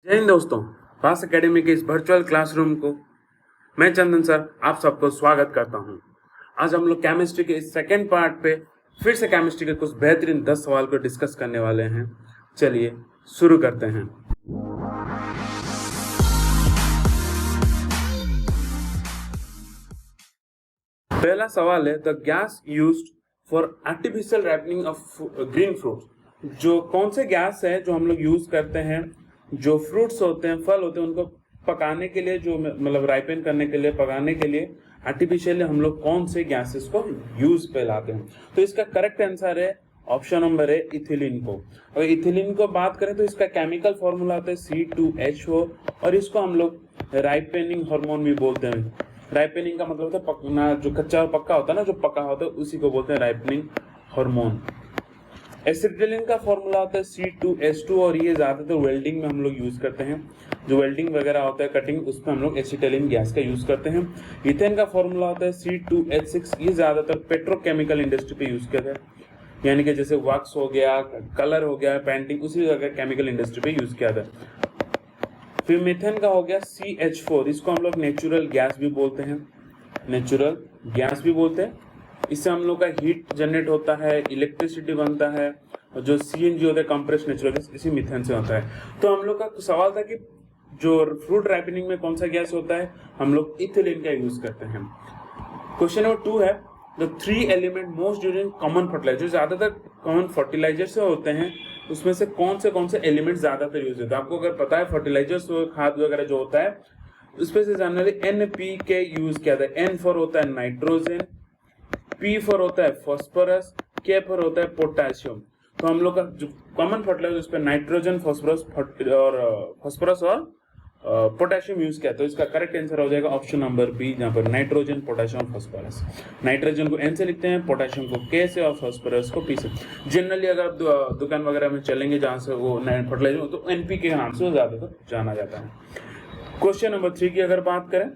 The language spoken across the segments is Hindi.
जय हिंद दोस्तों, पास एकेडमी के इस वर्चुअल क्लासरूम को मैं चंदन सर आप सबको स्वागत करता हूं। आज हम लोग केमिस्ट्री के इस सेकेंड पार्ट पे फिर से केमिस्ट्री के कुछ बेहतरीन 10 सवाल को डिस्कस करने वाले हैं। चलिए शुरू करते हैं। पहला सवाल है, the gas used for artificial ripening of green fruit. जो कौन से गैस है जो हम लोग यूज करते हैं, जो फ्रूट्स होते हैं, फल होते हैं, उनको पकाने के लिए, जो मतलब राइपन करने के लिए, पकाने के लिए आर्टिफिशियली हम लोग कौन से गैसेस को यूज पे लाते हैं। तो इसका करेक्ट आंसर है ऑप्शन नंबर है इथिलीन को। अगर इथिलीन को बात करें तो इसका केमिकल फॉर्मूला होता है C2H4 और इसको हम लोग राइपनिंग हार्मोन भी बोलते हैं। राइपनिंग का मतलब होता है पकना, जो कच्चा और पक्का होता है ना, जो पका होता है उसी को बोलते हैं राइपनिंग हार्मोन। एसिटिलीन का फॉर्मूला होता है C2H2 और ये ज्यादातर वेल्डिंग में हम लोग यूज करते हैं। जो वेल्डिंग वगैरह होता है, कटिंग, उसमें हम लोग एसिटिलीन गैस का यूज करते हैं। इथेन का फॉर्मूला होता है C2H6, ये ज्यादातर पेट्रोकेमिकल इंडस्ट्री पे यूज करते हैं, यानी कि जैसे वैक्स हो गया, कलर हो गया, पेंटिंग, उसी जगह केमिकल इंडस्ट्री पे यूज किया जाता है। फिर मीथेन का हो गया CH4, इसको हम लोग नेचुरल गैस भी बोलते हैं, नेचुरल गैस भी बोलते हैं। इससे हम लोग का हीट जनरेट होता है, इलेक्ट्रिसिटी बनता है, और जो CNG होता है कंप्रेस्ड नेचुरल गैस, इसी मीथेन से होता है। तो हम लोग का सवाल था कि जो फ्रूट राइपनिंग में कौन सा गैस होता है, हम लोग इथिलीन का यूज करते हैं। क्वेश्चन नंबर 2 है, the 3 element most during common fertilizer. जो ज्यादातर कॉमन फर्टिलाइजर से होते हैं उसमें से कौन से एलिमेंट ज्यादातर यूज होते हैं। आपको अगर पता है फर्टिलाइजर्स, खाद वगैरह जो होता है उसमें से जनरली NPK यूज किया जाता है। N फॉर होता है नाइट्रोजन, P फॉर होता है फॉस्फोरस, K फॉर होता है पोटेशियम। तो हम लोग का जो कॉमन फर्टिलाइजर उस पर नाइट्रोजन, फॉस्फोरस और पोटेशियम यूज किया। तो इसका करेक्ट आंसर हो जाएगा ऑप्शन नंबर बी, जहाँ पर नाइट्रोजन, पोटेशियम, फॉस्फोरस। नाइट्रोजन को N से लिखते हैं, पोटेशियम को K से और फॉस्फोरस को P से। जनरली अगर आप दुकान वगैरह में चलेंगे जहाँ से वो फर्टिलाइजर, तो NPK के नाम से ज्यादातर जाना जाता है। क्वेश्चन नंबर 3 की अगर बात करें,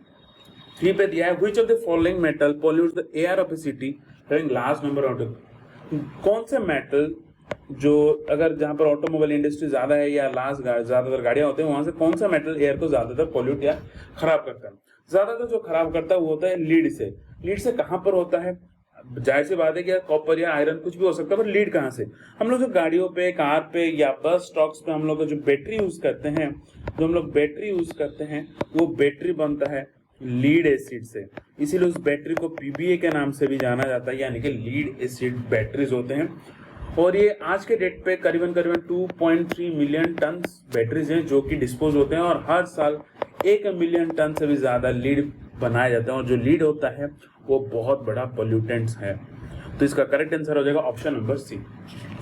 3 पे दिया है, which of the following metal pollutes the air of a city having large number of. कौन से मेटल, जो अगर जहां पर ऑटोमोबाइल इंडस्ट्री ज्यादा है या ज्यादातर गाड़ियां होते हैं, वहां से कौन सा मेटल एयर को ज्यादातर पोल्यूट या खराब करता है। ज्यादातर जो खराब करता है वो होता है लीड से। लीड से कहां पर होता है, जाहिर सी बात है कि कॉपर या आयरन कुछ भी हो सकता है, पर लीड कहां से। हम लोग जो गाड़ियों पे, कार पे या बस स्टॉक्स पे हम लोग जो बैटरी यूज करते हैं, वो बैटरी बनता है लीड एसिड से। इसीलिए उस बैटरी को PBA के नाम से भी जाना जाता है, यानी कि लीड एसिड बैटरीज होते हैं। और ये आज के डेट पे करीबन 2.3 मिलियन टन बैटरीज हैं जो कि डिस्पोज होते हैं, और हर साल 1 मिलियन टन से भी ज्यादा लीड बनाया जाता है। और जो लीड होता है वो बहुत बड़ा पोल्यूटेंट्स है। तो इसका करेक्ट आंसर हो जाएगा option number C.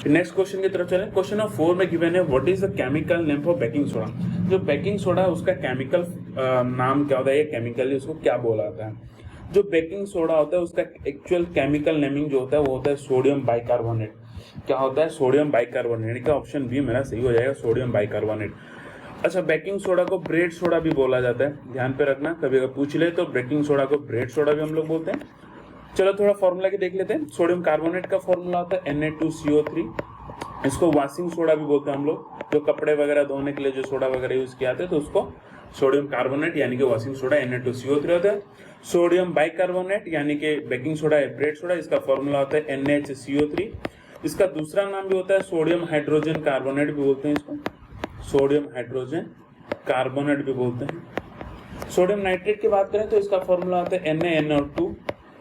Next question की तरफ चलें। क्वेश्चन नंबर 4 में गिवन है, what is the chemical name for baking soda. जो बेकिंग सोडा है उसका केमिकल नाम क्या होता है, या केमिकली उसको क्या बोला जाता है। जो बेकिंग सोडा होता है उसका एक्चुअल केमिकल नेमिंग जो होता है वो होता है सोडियम बाइकार्बोनेट। क्या होता है, सोडियम बाइकार्बोनेट। का ऑप्शन बी मेरा सही हो जाएगा, सोडियम बाइकार्बोनेट। अच्छा, बेकिंग सोडा को ब्रेड सोडा भी बोला जाता है, ध्यान पे रखना, कभी अगर पूछ ले तो बेकिंग सोडा को ब्रेड सोडा भी हम लोग बोलते हैं। चलो थोड़ा फॉर्मूला के देख लेते हैं। सोडियम कार्बोनेट का फॉर्मूला होता है Na2CO3। इसको वॉशिंग सोडा भी बोलते हैं हम लोग, जो कपड़े वगैरह धोने के लिए जो सोडा वगैरह यूज किया जाता है, तो उसको सोडियम कार्बोनेट यानी कि वॉशिंग सोडा Na2CO3 होता है। सोडियम बाइकार्बोनेट यानी कि बेकिंग सोडा या ब्रेड सोडा, इसका फॉर्मूला होता है NaHCO3। इसका दूसरा नाम भी होता है सोडियम हाइड्रोजन कार्बोनेट भी बोलते हैं, इसको सोडियम हाइड्रोजन कार्बोनेट भी बोलते हैं। सोडियम नाइट्रेट की बात करें तो इसका फॉर्मूला होता है NaNO2।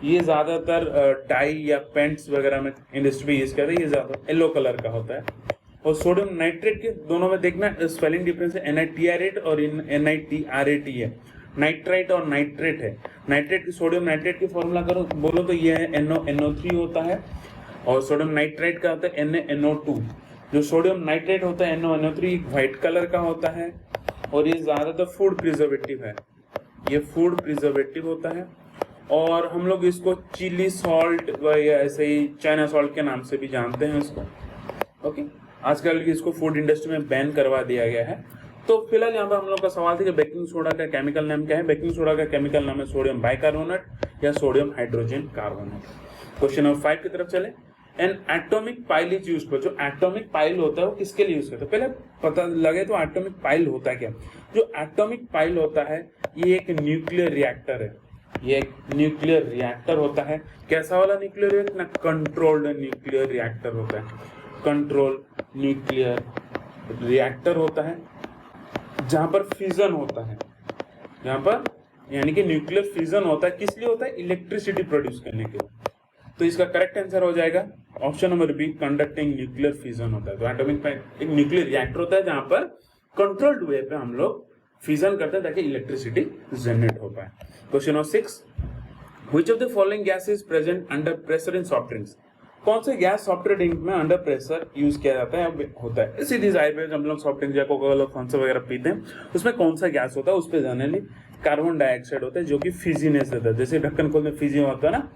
ये ज्यादातर टाई या पेंट्स वगैरह में इंडस्ट्री में यूज करते हैं, ये ज्यादा येलो कलर का होता है। और सोडियम नाइट्रेट के दोनों में देखना स्पेलिंग डिफरेंस है, NiTrate और NiTrate है। नाइट्राइट और नाइट्रेट है। नाइट्रेट की, सोडियम नाइट्रेट की फॉर्मूला करो बोलो तो ये है NoNO3 होता है, और सोडियम नाइट्राइट का होता है NaNO2। जो सोडियम नाइट्रेट होता है NoNO3 व्हाइट कलर का होता है, और ये ज्यादातर फूड प्रिजर्वेटिव है, ये फूड प्रिजर्वेटिव होता है। और हम लोग इसको चिली सॉल्ट या ऐसे ही चाइना सॉल्ट के नाम से भी जानते हैं इसको। ओके, आजकल इसको फूड इंडस्ट्री में बैन करवा दिया गया है। तो फिलहाल यहाँ पर हम लोग का सवाल था कि बेकिंग सोडा का केमिकल नाम क्या है। बेकिंग सोडा का केमिकल नाम है सोडियम बाइकार्बोनेट या sodium hydrogen carbonate. Question number 5 की तरफ चले। N atomic pile is used for, जो एटॉमिक पाइल होता है वो किसके लिए यूज करते हैं, पहले पता लगे तो एटॉमिक पाइल होता है क्या। जो एटॉमिक पाइल होता है ये एक न्यूक्लियर रिएक्टर है, ये एक न्यूक्लियर रिएक्टर होता है। कैसा वाला न्यूक्लियर रिएक्टर ना, कंट्रोल्ड न्यूक्लियर रिएक्टर होता है, कंट्रोल न्यूक्लियर रिएक्टर होता है जहां पर फ्यूजन होता है, जहां पर यानी कि न्यूक्लियर फ्यूजन होता है, किस लिए होता है, इलेक्ट्रिसिटी प्रोड्यूस करने के लिए। तो इसका करेक्ट आंसर हो जाएगा option number B, conducting nuclear fusion होता है। तो एटॉमिक एक न्यूक्लियर रिएक्टर होता है जहां पर कंट्रोल्ड वे पे हम लोग फ्यूजन करते हैं ताकि इलेक्ट्रिसिटी जनरेट हो पाए। Question number 6, which of the following gas is present under pressure in soft drinks. कौन से गैस सॉफ्ट ड्रिंक में अंडर प्रेशर यूज किया जाता है, होता है। सीधी जाहिर है हम लोग सॉफ्ट ड्रिंक या कोका कोला थम्स अप वगैरह पीते हैं, उसमें कौन सा गैस होता है, उस पर जनरली कार्बन डाइऑक्साइड होता है जो कि फिजीनेस देता है। जैसे ढक्कन खोलने फिजी होता है ना,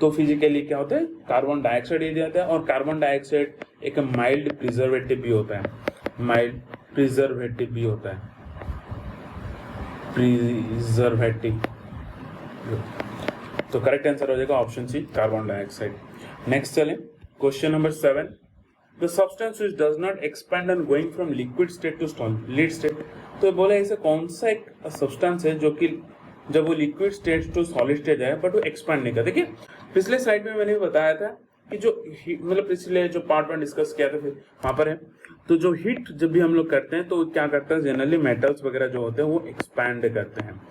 तो फिजिकली क्या होता है, कार्बन डाइऑक्साइड ये जाता है। और कार्बन डाइऑक्साइड एक माइल्ड प्रिजर्वेटिव भी होता है, माइल्ड प्रिजर्वेटिव भी होता है, प्रिजर्वेटिव। तो करेक्ट आंसर हो जाएगा option C, carbon dioxide. Next चले question number 7, the substance which does not expand on going from liquid state to solid state. तो बोले ऐसे कौन सा एक सब्सटेंस है जो कि जब वो liquid state to solid state जाए बट वो एक्सपैंड नहीं करता। देखिए पिछले स्लाइड में मैंने बताया था कि जो मतलब पिछले जो पार्ट में डिस्कस किया था फिर वहां पर है, तो जो हीट जब भी हम लोग करते हैं तो क्या करते हैं, जनरली मेटल्स वगैरह जो होते हैं वो एक्सपैंड करते हैं।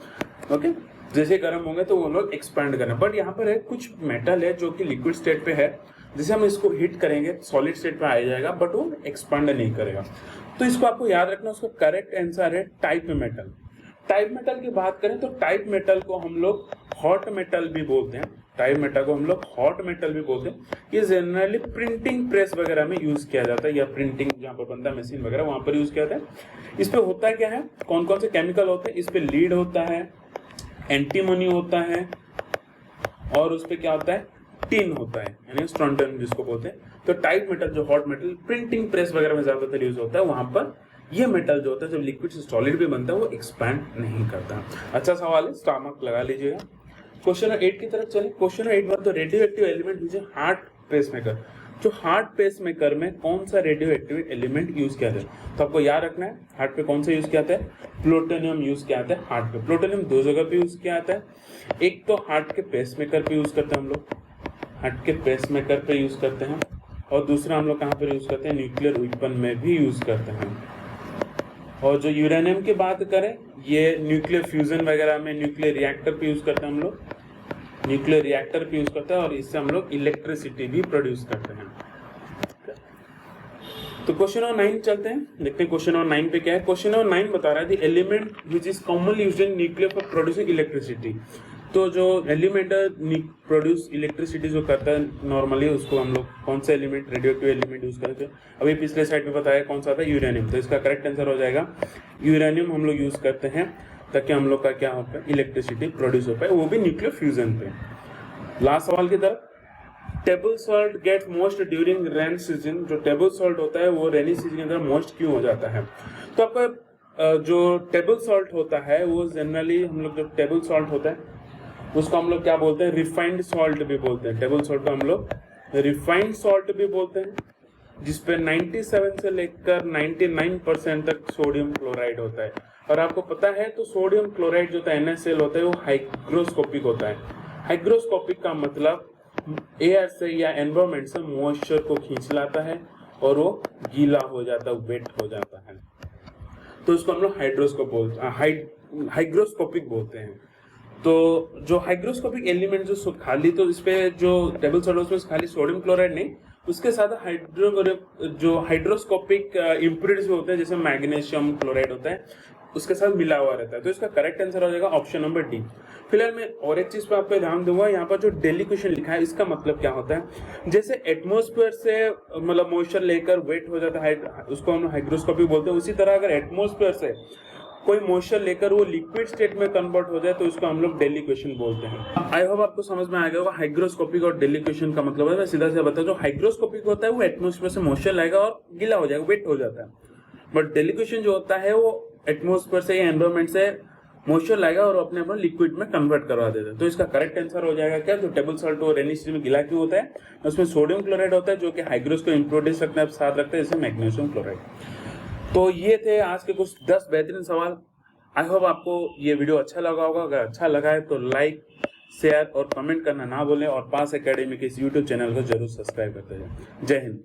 ओके, जैसे गर्म होंगे तो वो लोग एक्सपैंड करें, बट यहाँ पर है कुछ मेटल है जो कि लिक्विड स्टेट पे है, जैसे हम इसको हीट करेंगे सॉलिड स्टेट पे आ जाएगा बट वो एक्सपैंड नहीं करेगा। तो इसको आपको याद रखना, उसका करेक्ट आंसर है टाइप मेटल। टाइप मेटल की बात करें तो टाइप मेटल को हम लोग हॉट मेटल भी बोलते हैं, टाइप मेटल को हम लोग हॉट मेटल भी बोलते हैं। ये जनरली प्रिंटिंग प्रेस वगैरह में यूज किया जाता है, या प्रिंटिंग जहाँ पर बनता है मशीन वगैरह वहां पर यूज किया जाता है। इस पे होता क्या है, कौन कौन से केमिकल होते हैं, इस पे लीड होता है, एंटीमोनी होता है, और उस पे क्या होता है, टिन होता है यानी स्ट्रॉन्टन जिसको बोलते हैं। तो टाइप मेटल जो हॉट मेटल प्रिंटिंग प्रेस वगैरह में ज्यादातर यूज होता है, वहां पर ये मेटल जो होता है जब लिक्विड से सॉलिड भी बनता है वो एक्सपैंड नहीं करता। अच्छा सवाल है, स्टार मार्क लगा लीजिएगा। क्वेश्चन 8 की तरफ चले। Question 8 the radio active element use heart pacemaker. जो हार्ट पेसमेकर में कौन सा रेडियो एक्टिव एलिमेंट यूज किया जाता है, तो आपको याद रखना है हार्ट पे कौन सा यूज किया जाता है, प्लूटोनियम यूज किया जाता है हार्ट पे। प्लूटोनियम दो जगह पे यूज किया जाता है, एक तो हार्ट के पेसमेकर पे यूज करते हैं हम लोग, हार्ट के पेसमेकर पे यूज करते हैं, और दूसरा हम लोग कहाँ पर यूज करते हैं, न्यूक्लियर वेपन में भी यूज करते हैं। और जो यूरेनियम की बात करें, ये न्यूक्लियर फ्यूजन वगैरह में न्यूक्लियर रिएक्टर पे यूज करते हैं हम लोग, न्यूक्लियर रिएक्टर पे यूज करते हैं, और इससे हम लोग इलेक्ट्रिसिटी भी प्रोड्यूस करते हैं। तो क्वेश्चन नंबर 9 चलते हैं, देखते हैं क्वेश्चन नंबर 9 पे क्या है। क्वेश्चन नंबर 9 बता रहा है the element which is commonly used in nuclear for producing electricity. तो जो एलिमेंट प्रोड्यूस इलेक्ट्रिसिटी जो करता है नॉर्मली, उसको हम लोग कौन सा एलिमेंट, रेडियोएक्टिव एलिमेंट यूज करते हैं। अभी पिछले साइड में बताया कौन सा था, यूरेनियम। तो इसका करेक्ट आंसर हो जाएगा यूरेनियम हम लोग यूज करते हैं ताकि हम लोग का क्या हो पाए, इलेक्ट्रिसिटी प्रोड्यूस हो पाए, वो भी न्यूक्लियर फ्यूजन पे। लास्ट सवाल की तरफ, table salt get most during rain season. जो टेबल सॉल्ट होता है वो रेनी सीजन के अंदर मोस्ट क्यों हो जाता है। तो आपका जो टेबल सॉल्ट होता है वो जनरली हम लोग, जो टेबल सॉल्ट होता है उसको हम लोग क्या बोलते हैं, रिफाइंड सॉल्ट भी बोलते हैं। टेबल सॉल्ट को हम लोग रिफाइंड सॉल्ट भी बोलते हैं, जिसपे 97 से लेकर 99% तक सोडियम क्लोराइड होता है। और आपको पता है तो सोडियम क्लोराइड जो होता है NaCl होता है वो हाइग्रोस्कोपिक होता है। हाइग्रोस्कोपिक का मतलब एयर से या एनवायरमेंट से मॉइस्चर को खींच लाता है और वो गीला हो जाता है, वेट हो जाता है, तो उसको हम लोग हाइग्रोस्कोपिक बोलते हैं। तो जो हाइग्रोस्कोपिक एलिमेंट जो खाली, तो इसपे जो टेबल सॉल्ट में खाली सोडियम क्लोराइड नहीं, उसके साथ जो हाइड्रोस्कोपिक इम्प्यूरिटीज होते हैं जैसे मैग्नीशियम क्लोराइड होता है उसके साथ मिला हुआ रहता है। तो इसका करेक्ट आंसर हो जाएगा ऑप्शन नंबर डी। फिलहाल मैं और एक चीज पे आपको ध्यान दूंगा, यहाँ पर जो डेलिक्वेशन लिखा है इसका मतलब क्या होता है, जैसे एटमॉस्फेयर से मतलब मॉइस्चर लेकर वेट हो जाता है उसको हम हाइग्रोस्कोपिक बोलते हैं, उसी तरह अगर एटमॉस्फेयर से कोई मॉइस्चर लेकर वो लिक्विड स्टेट में कन्वर्ट हो जाए तो इसको हम लोग डेलिक्वेशन बोलते हैं। आई होप आपको समझ में आ गया होगा हाइग्रोस्कोपिक और डेलिक्वेशन का मतलब है। मैं सीधा से बताऊं, जो हाइग्रोस्कोपिक होता है वो एटमॉस्फेयर से मॉइस्चर लाएगा और गीला हो जाएगा, वेट हो जाता है, बट डेलिक्वेशन जो होता है वो एटमॉस्फेयर से या एनवायरमेंट से मॉइस्चर लाएगा और अपने आप लिक्विड में कन्वर्ट करवा देता है। तो इसका करेक्ट आंसर हो जाएगा क्या, जो टेबल सॉल्ट और रेनी सीजन में गिला क्यों होता है, उसमें सोडियम क्लोराइड होता है जो कि हाइग्रोस को इम्प्रोड्यूस साथ रखता है, जैसे मैग्नीशियम क्लोराइड। तो ये थे आज के कुछ 10 बेहतरीन सवाल। आई होप आपको ये वीडियो अच्छा लगा होगा। अगर अच्छा लगा है तो लाइक, शेयर और कमेंट करना ना भूलें और पास एकेडमी के इस यूट्यूब चैनल को जरूर सब्सक्राइब करते जाएं। जय हिंद।